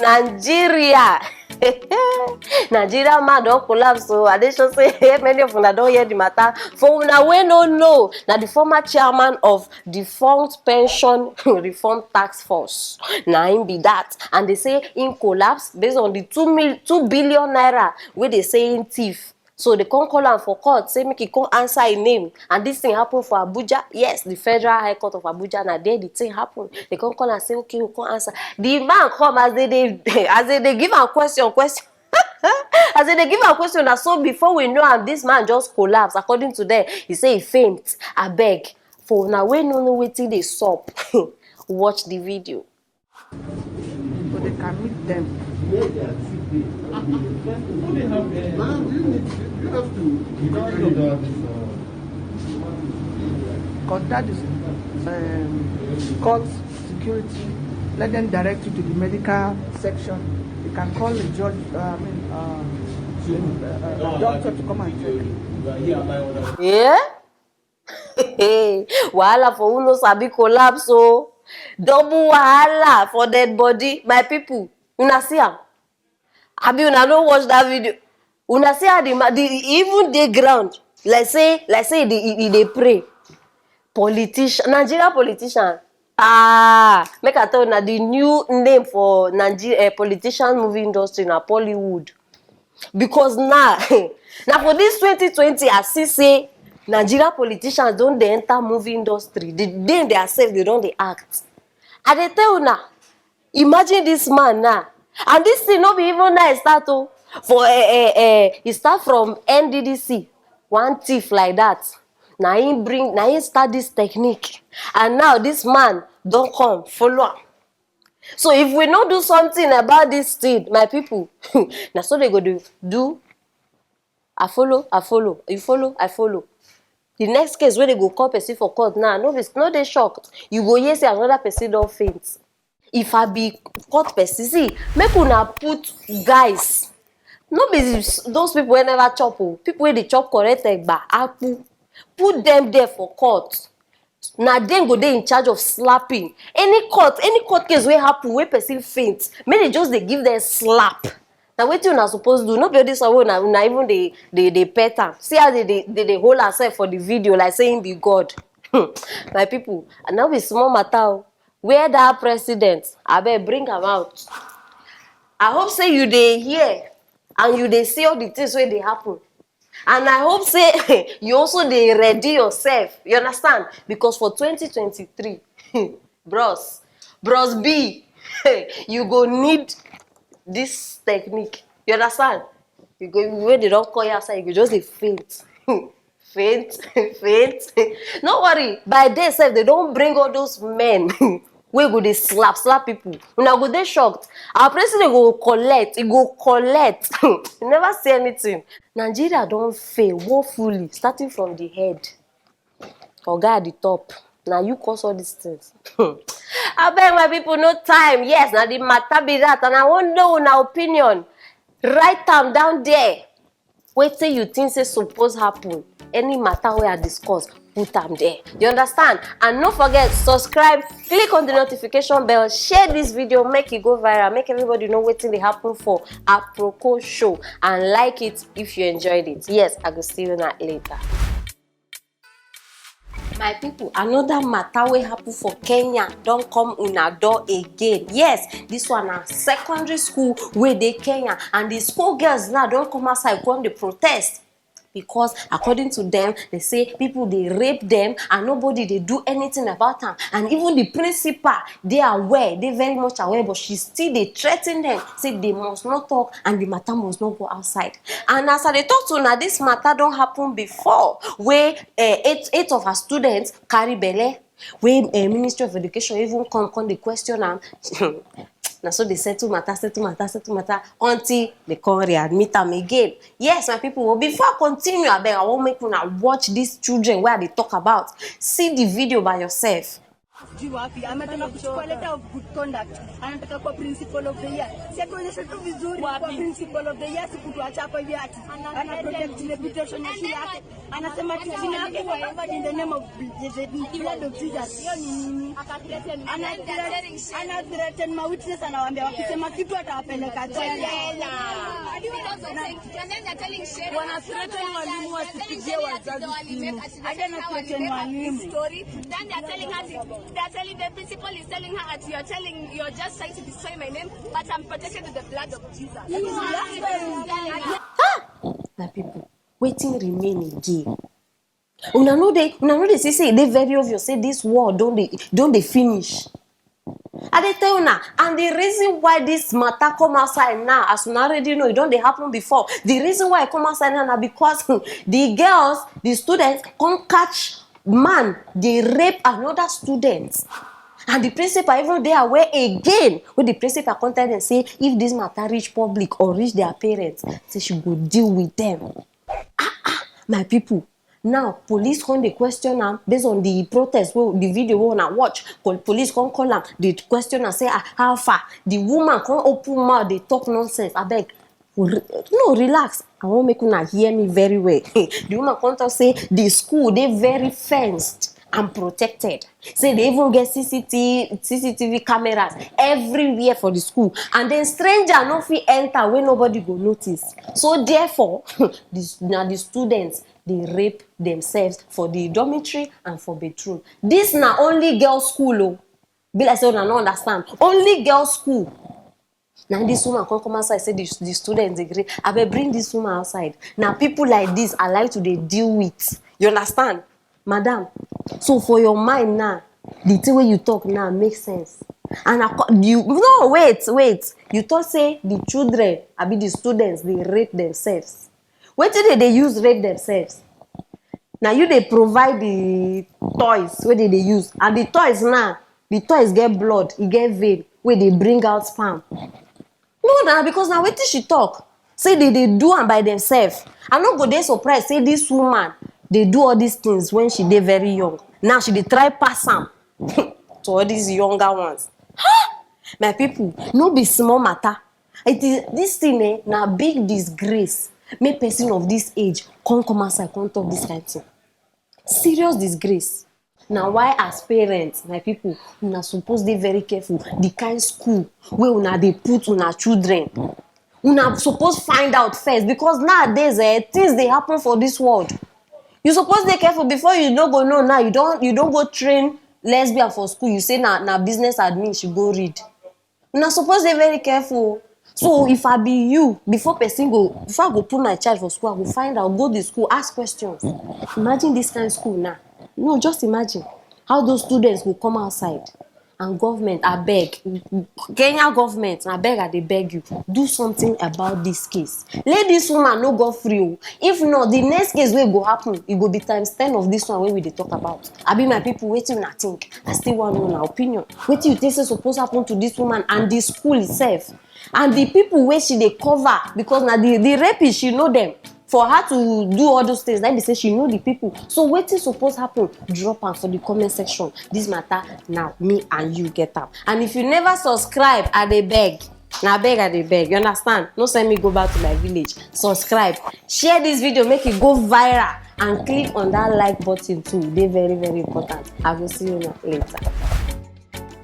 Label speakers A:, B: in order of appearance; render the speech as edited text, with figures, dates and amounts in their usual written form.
A: Nigeria. Nigeria man don't collapse, so I dey sure say many of una don't hear the matter. For una we no know, now the former chairman of Defunct Pension Reform Task Force, now him be that, and they say in collapse based on the 2 billion naira where they say in thief. So they can't call am for court, say make he come answer a name. And this thing happen for Abuja. Yes, the Federal High Court of Abuja, now there the thing happen. They can't call and say, okay, we can't answer. The man come as they give a question. As they give a question, and so before we know him, this man just collapse. According to them, he say he faint. I beg. For now, we no know wetin dey sup. Watch the video.
B: So they can meet them.
C: You have to
B: Contact this court security. Let them direct you to the medical section. You can call the judge. Doctor to come and check.
A: Yeah. Wahala for who no sabi collapse o. Double wahala for dead body. My people, una see am? Abi una no watch that video? Una see how the even dey ground like say he dey pray. Politician, Nigeria politician. Make I tell you, the new name for Nigeria politician movie industry na Pollywood. Because now for this 2020, I see say Nigeria politicians don't dey enter movie industry. They themselves they don't dey act. I dey tell you now, imagine this man now, and this thing no be even now start oh. For he start from NDDC, one thief like that. Now he start this technique, and now this man don't come follow am. So if we no do something about this thing, my people, now so they go do. I follow, you follow, I follow. The next case where they go call person for court now, no they shocked. You go hear say another person don't faint. If I be court person, see, make una put guys. No be those people wey never chop o. People wey dey chop correct egba, apple. Put them there for court. Now then go dey in charge of slapping. Any court case wey happen wey person faint, make they just dey give them slap. Now wetin una suppose do? No be this one wey una even dey pet am. See how they hold herself for the video like saying be God. My people, and now be small matter. Where that president? Abeg bring am out. I hope say you dey hear and you dey see all the things wey dey happen. And I hope say you also dey ready yourself. You understand? Because for 2023, bros B, you go need this technique. You understand? You go when they don't call you outside, you go just dey faint. faint. No worry. By day self, they don't bring all those men. We go dey slap people. Una go dey shocked. Our president go collect. He go collect. You never see anything. Nigeria don't fail woefully, starting from the head. Oga at the top. Now you cause all these things. I beg my people, no time. Yes, now the matter be that, and I want know una opinion. Write them down there. Wait till you think say suppose happen. Any matter we I discuss, put them there. You understand? And don't forget, subscribe, click on the notification bell, share this video, make it go viral, make everybody know what they happen for Aproko show, and like it if you enjoyed it. Yes, I will see you later. My people, another matter wey happen for Kenya don't come una door again. Yes, this one na secondary school wey dey Kenya, and the school girls now don't come outside come dey protest. Because according to them, they say people they rape them and nobody they do anything about them. And even the principal, they are aware, they very much aware, but she still they threaten them, say they must not talk and the matter must not go outside. And as I talk to now, this matter don't happen before, where eight of her students carry belle, where Ministry of Education even come the question am. Now so they settle matter until they come readmit them again. Yes, my people, well, before I continue, I beg I won't make you now watch these children where they talk about. See the video by yourself.
D: Wapi ametaka kuchukua letter of good conduct, anataka kwa principal of the year. Si atuonyeshe tu vizuri kwa principal of the year, si kutuacha hapa hivi ati ana protect reputation ya shule yake, anasema jina yake kwa covered in the name of the blood of Jesus. Hiyo ni nini? Ana threaten ma witness, anawaambia wakisema kitu atawapeleka jela. Wana threaten walimu wasipigie wazazi simu. Hata na threaten walimu.
E: Then they're telling the principal is telling her that you're just trying to destroy my name, but I'm protected with the blood of Jesus.
A: My people, waiting remain again. Una know they say they very obvious say this war don't they finish. I they tell you now, and the reason why this matter come outside now, as you already know, it don't they happen before. The reason why it come outside now because the girls, the students, can't catch man, they rape another student. And the principal even they aware again when the principal contact and say if this matter reach public or reach their parents, say she go deal with them. My people. Now police come the question am based on the protest, the video we wanna watch. Police come call am, the question and say how far. The woman come open mouth, they talk nonsense. I beg. No, relax. I won't make una hear me very well. The woman come to say the school they very fenced and protected. Say they even get CCTV cameras everywhere for the school. And then stranger no fit enter when nobody go notice. So therefore, the students they rape themselves for the dormitory and for bedroom. This na only girls' school. Oh. Be like say una no understand. Only girls' school. Now this woman come outside say the students agree. I will bring this woman outside. Now people like this I like to deal with. You understand? Madam, so for your mind now, the thing way you talk now makes sense. And wait. You thought say the children, the students, they rape themselves. What did they use rape themselves? Now you they provide the toys where they use, and the toys now, the toys get blood, it get vein where they bring out sperm. No, because now wait till she talk. Say they do them by themselves. I no go dey surprised. Say this woman they do all these things when she dey very young. Now she dey try pass am to all these younger ones. My people, no be small matter. It is this thing na big disgrace. Make person of this age come outside, come talk this kind of thing. Serious disgrace. Now why as parents, my people, una suppose dey very careful the kind school where una dey put una children. Una suppose find out first because nowadays things they happen for this world. You suppose dey careful before you don't go know now. You don't go train lesbian for school. You say na business admin she go read. Una suppose dey very careful. So if I be you, before I go put my child for school, I go find out, go to school, ask questions. Imagine this kind of school now. No, just imagine how those students will come outside. And government, I beg, Kenya government, I beg you, do something about this case. Let this woman no go free. If not, the next case will go happen. It will be times 10 of this one we dey talk about. I be my people waiting I think. I still want to know my opinion. What you think is supposed to happen to this woman and the school itself? And the people where she they cover because now the rapist she know them. For her to do all those things, like they say she know the people. So what is supposed to happen? Drop am for the comment section. This matter now, me and you get out. And if you never subscribe, I dey beg. Now beg, I dey beg. You understand? No send me go back to my village. Subscribe. Share this video, make it go viral. And click on that like button too. They're very, very important. I will see you later.